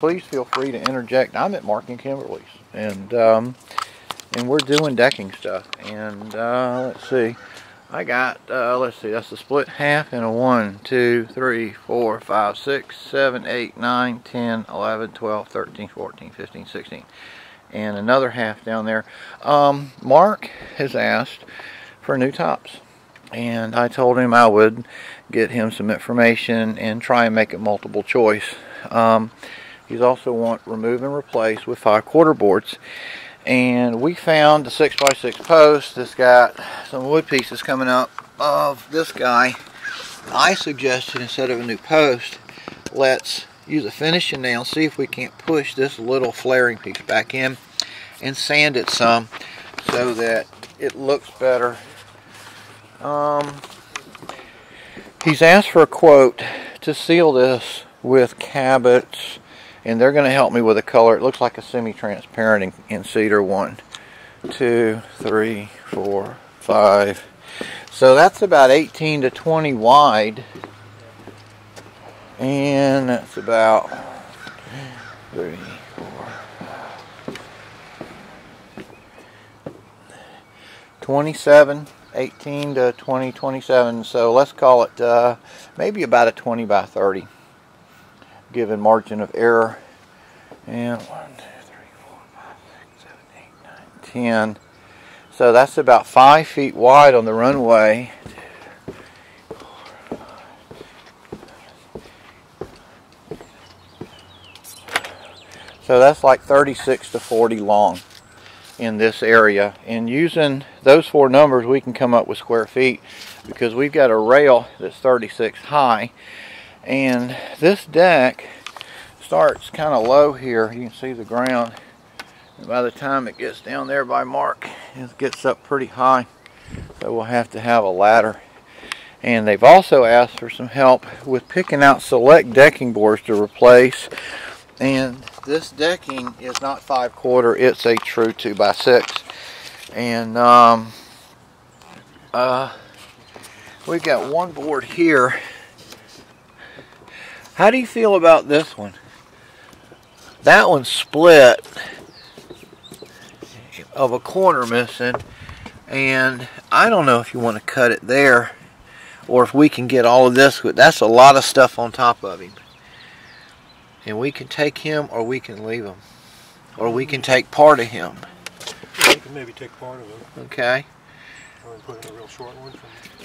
Please feel free to interject. I'm at Mark and Kimberly's, and we're doing decking stuff. And let's see, I got let's see, that's the split half and a 1, 2, 3, 4, 5, 6, 7, 8, 9, 10, 11, 12, 13, 14, 15, 16, and another half down there. Mark has asked for new tops, and I told him I would get him some information and try and make it multiple choice. He's also want remove and replace with 5/4 boards, and we found the 6x6 post that's got some wood pieces coming up of this guy. I suggested instead of a new post, let's use a finishing nail, see if we can't push this little flaring piece back in and sand it some so that it looks better. He's asked for a quote to seal this with Cabot's, and they're going to help me with a color. It looks like a semi-transparent in cedar. 1, 2, 3, 4, 5. So that's about 18 to 20 wide, and that's about 3, 4, 27. 18 to 20, 27. So let's call it maybe about a 20 by 30. Given margin of error. And 1, 2, 3, 4, 5, 6, 7, 8, 9, 10. So that's about 5 feet wide on the runway. 2, 4, 5. So that's like 36 to 40 long in this area. And using those 4 numbers, we can come up with square feet, because we've got a rail that's 36 high. And this deck starts kind of low here. You can see the ground. And by the time it gets down there by Mark, it gets up pretty high. So we'll have to have a ladder. And they've also asked for some help with picking out select decking boards to replace. And this decking is not 5/4, it's a true 2x6. And we've got one board here. How do you feel about this one? That one's split of a corner missing, and I don't know if you want to cut it there or if we can get all of this. That's a lot of stuff on top of him, and we can take him or we can leave him, or we can take part of him. Yeah, we can maybe take part of it. Okay. Or put in a real short one.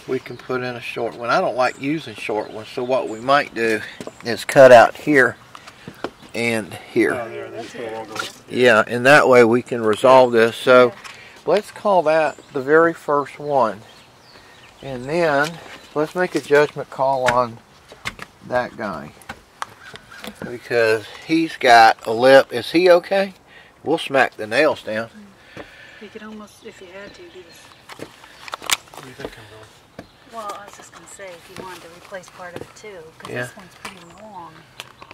We can put in a short one. I don't like using short ones, so what we might do is cut out here and here. Oh, there, then just put a longer one. Yeah, and that way we can resolve this. So let's call that the very first one. And then let's make a judgment call on that guy, because he's got a lip. Is he okay? We'll smack the nails down. You could almost, if you had to, do this. What do you think, Kimberly? Well, I was just going to say, if you wanted to replace part of it too, because Yeah. this one's pretty long,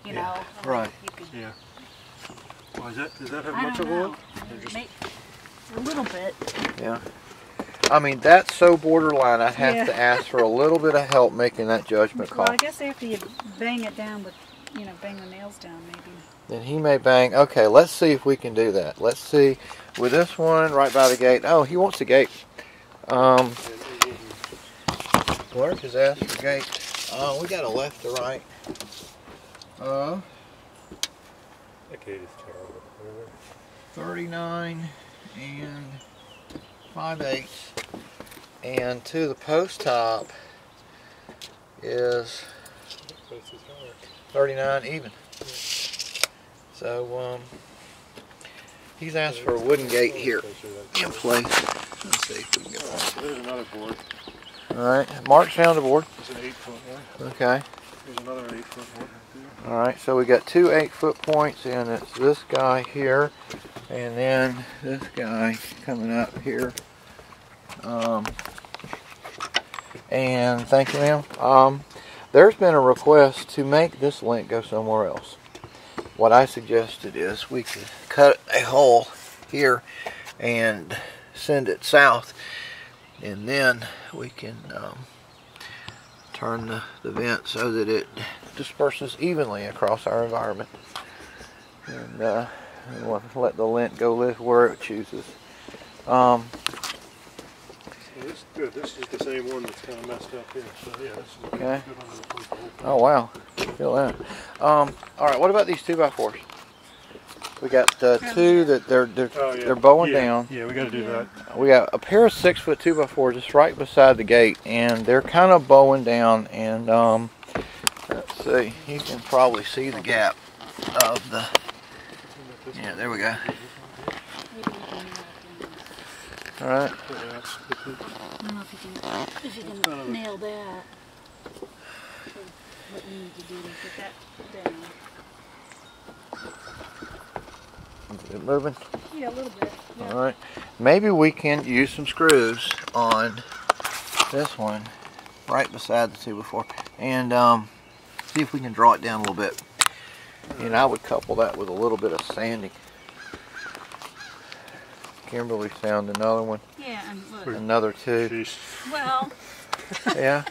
you Yeah. know. I mean, Right. You can, Yeah. Well, does that have I much don't of a know. look? A little bit. Yeah. I mean, that's so borderline. I'd have Yeah. to ask for a little bit of help making that judgment call. Well, I guess after you bang it down with, you know, bang the nails down, maybe. Then he may bang. Okay, let's see if we can do that. Let's see with this one right by the gate. Oh, he wants the gate. Mark has asked for gate. We got a left to right. That gate is terrible. 39 and 5/8, and to the post top is 39 even. So he's asked for a wooden gate here in place. Let's see if we can get one. There's another board. Alright, Mark's found a board. It's an 8-foot one. Okay. There's another 8-foot board right there. Alright, so we got 2 8-foot points, and it's this guy here, and then this guy coming up here. And thank you, ma'am. There's been a request to make this link go somewhere else. What I suggested is we could cut a hole here and send it south, and then we can turn the vent so that it disperses evenly across our environment. And we'll let the lint go where it chooses. Well, this is good. This is the same one that's kind of messed up here. So yeah, this is Okay. good on the whole thing. Oh wow, feel that. All right, what about these 2x4s? We got two that they're bowing down. Yeah, we got to do that. We got a pair of 6-foot 2x4s just right beside the gate, and they're kind of bowing down. And let's see, you can probably see the gap of the. Yeah, there we go. All right. I don't know if you can nail that. What you need to do to get that down. Is it moving? Yeah, a little bit. Yeah. All right. Maybe we can use some screws on this one right beside the 2x4 and see if we can draw it down a little bit. And I would couple that with a little bit of sanding. Kimberly found another one. Yeah, and look. Another two. Jeez. Well, Yeah.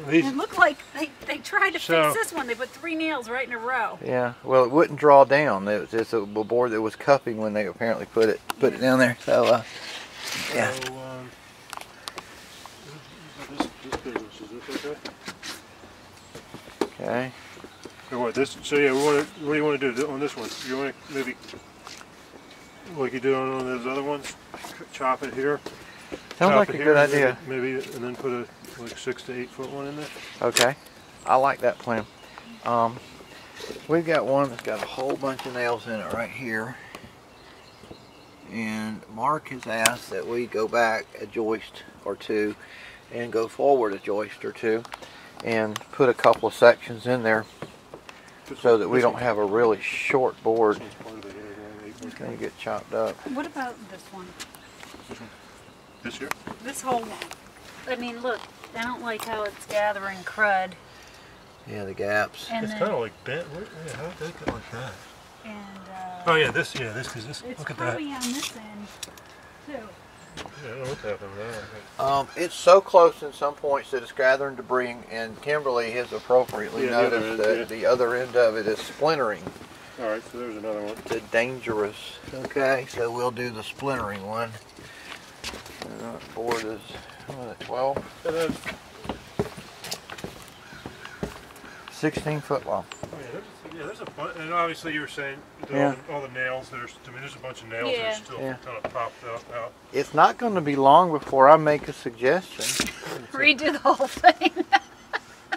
it looked like they tried to fix this one. They put 3 nails right in a row. Yeah. Well, it wouldn't draw down. It was a board that was cupping when they apparently put it down there. So yeah. So, this business, is this okay? Okay. So what? So yeah, what do you want to do on this one? You want to maybe, like you did on one of those other ones, chop it here. Sounds like a good idea. Maybe, and then put a like 6 to 8 foot one in there. Okay. I like that plan. We've got one that's got a whole bunch of nails in it right here. And Mark has asked that we go back a joist or two and go forward a joist or two and put a couple of sections in there so that we don't have a really short board. It's going to get chopped up. What about this one? This here? This whole one. I mean, look, I don't like how it's gathering crud. Yeah, the gaps. And It's then, kind of like bent. Yeah, how did that get like that? and Oh yeah, this, because this. it's Look at that. probably on this end too. Yeah, I don't know what's happening there. It's so close in some points that it's gathering debris, and Kimberly has appropriately Yeah, the other noticed end, that the other end of it is splintering. All right, so there's another one. It's dangerous. Okay, so we'll do the splintering one. Board is 12, And then, 16 foot long. oh yeah, there's a bunch, and obviously you were saying all the nails. There's a bunch of nails that are still kind of popped up out. It's not going to be long before I make a suggestion, Redo the whole thing.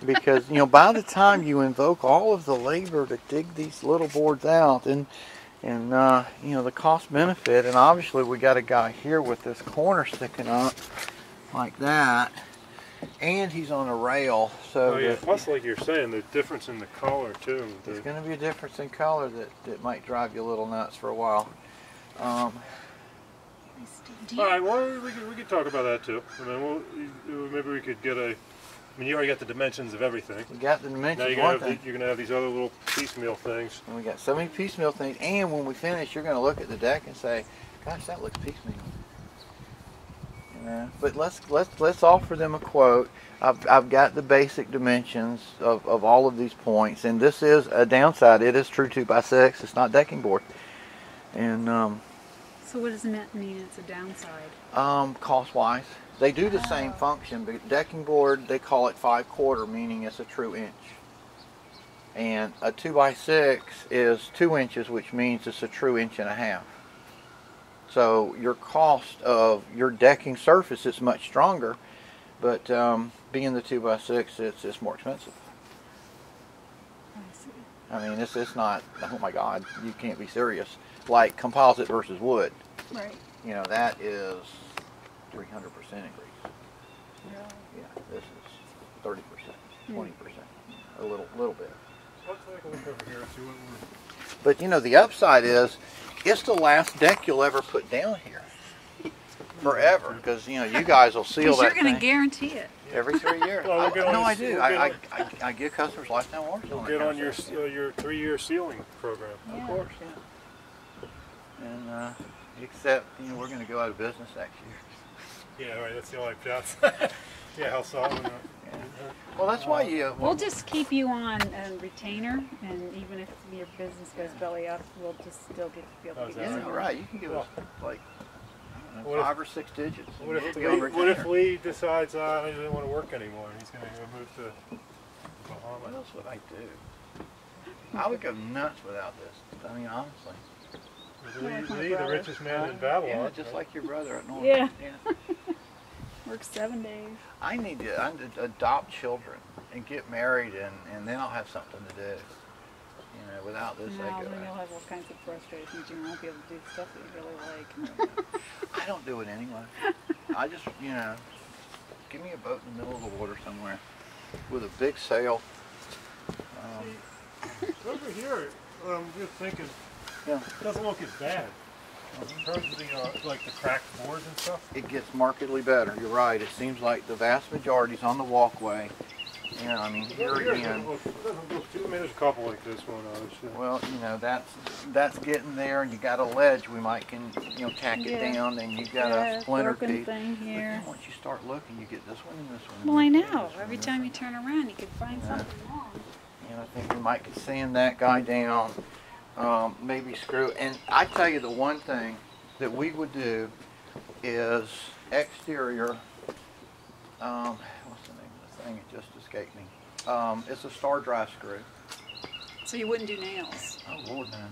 because by the time you invoke all of the labor to dig these little boards out, and the cost benefit, and obviously we got a guy here with this corner sticking up like that, and he's on a rail, so Oh yeah, plus like you're saying, the difference in the color too. there's going to be a difference in color that might drive you a little nuts for a while. All right, well we could talk about that too. I mean, maybe we could get a. I mean, you already got the dimensions of everything. You got the dimensions. Now you're gonna have these other little piecemeal things. And we got so many piecemeal things, and when we finish, you're going to look at the deck and say, "Gosh, that looks piecemeal." But let's offer them a quote. I've got the basic dimensions of all of these points, and this is a downside. It is true 2x6. It's not decking board, and So what does that mean? It's a downside. cost-wise, they do the same function, but decking board they call it 5/4, meaning it's a true inch. And a 2x6 is 2 inches, which means it's a true 1.5 inches. So your cost of your decking surface is much stronger, but being the 2x6, it's more expensive. I see. I mean, it's not, oh my God, you can't be serious. Like composite versus wood, Right. that is 300% increase. Really? Yeah, this is 30%, 20%, a little bit. Let's take a look over here and see what we're. But the upside is, it's the last deck you'll ever put down here. Forever, because you guys will seal that Because you're going to thing guarantee it. every 3 years. Well, we'll get on No, I this- do. we'll get I give customers lifetime warranty. We'll on get that on kind of stuff. your 3-year sealing program. Yeah. Of course, yeah. And except we're going to go out of business next year. Yeah, right. That's the only shots. Yeah, how solid. Well, that's why you. We'll just keep you on a retainer, and even if your business goes belly up, we'll just still be able to get Yeah, some. right. You can give us like I don't know, 5 or 6 digits. What if Lee decides I don't want to work anymore and he's going to move to Bahamas? What else would I do? I would go nuts without this. I mean, honestly. Lee, the richest man in Babylon. Yeah, just like your brother up north. Yeah. Yeah. Work 7 days. I need to adopt children and get married, and then I'll have something to do. You know, without this, No, I go. then you'll have all kinds of frustrations. You won't be able to do stuff that you really like. I don't do it anyway. I just, you know, give me a boat in the middle of the water somewhere with a big sail. Over here, I'm just thinking, Yeah. it doesn't look as bad. In terms of the, like the cracked boards and stuff. It gets markedly better. You're right. It seems like the vast majority's on the walkway. You know, I mean, here again. It doesn't look too, I mean, there's a couple like this one. Well, you know, that's getting there, and you got a ledge. We might tack it down, and you got a splinter piece. Thing here. But then once you start looking, you get this one and this one. Well, I know. Every time you turn around, you can find something wrong. And I think we might could sand that guy down. Maybe screw. And I tell you, the one thing that we would do is exterior. What's the name of the thing? It just escaped me. It's a star drive screw. So you wouldn't do nails? Oh Lord, no.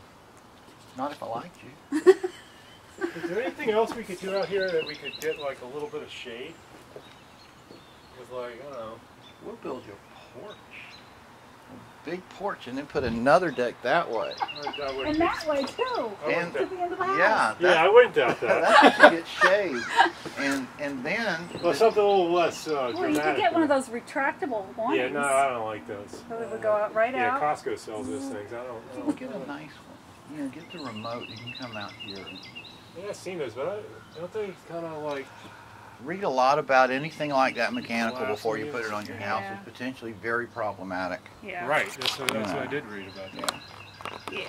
Not if I liked you. Is there anything else we could do out here that we could get like a little bit of shade? With like, I don't know. We'll build you a porch. Big porch, and then put another deck that way. And that way too. And to the end of the house. yeah, I wouldn't doubt that. That's how you get shade, and then. Well, something a little less Well, dramatic. you could get one of those retractable ones. Yeah, no, I don't like those. So it would go out right yeah, out. Costco sells those things. I don't Get a nice one. You know, get the remote. You can come out here. Yeah, I've seen those, but don't they kind of like. Read a lot about anything like that mechanical Glass before you put it on your house. Yeah. It's potentially very problematic. Yeah. Right, that's what I did read about that. Yeah.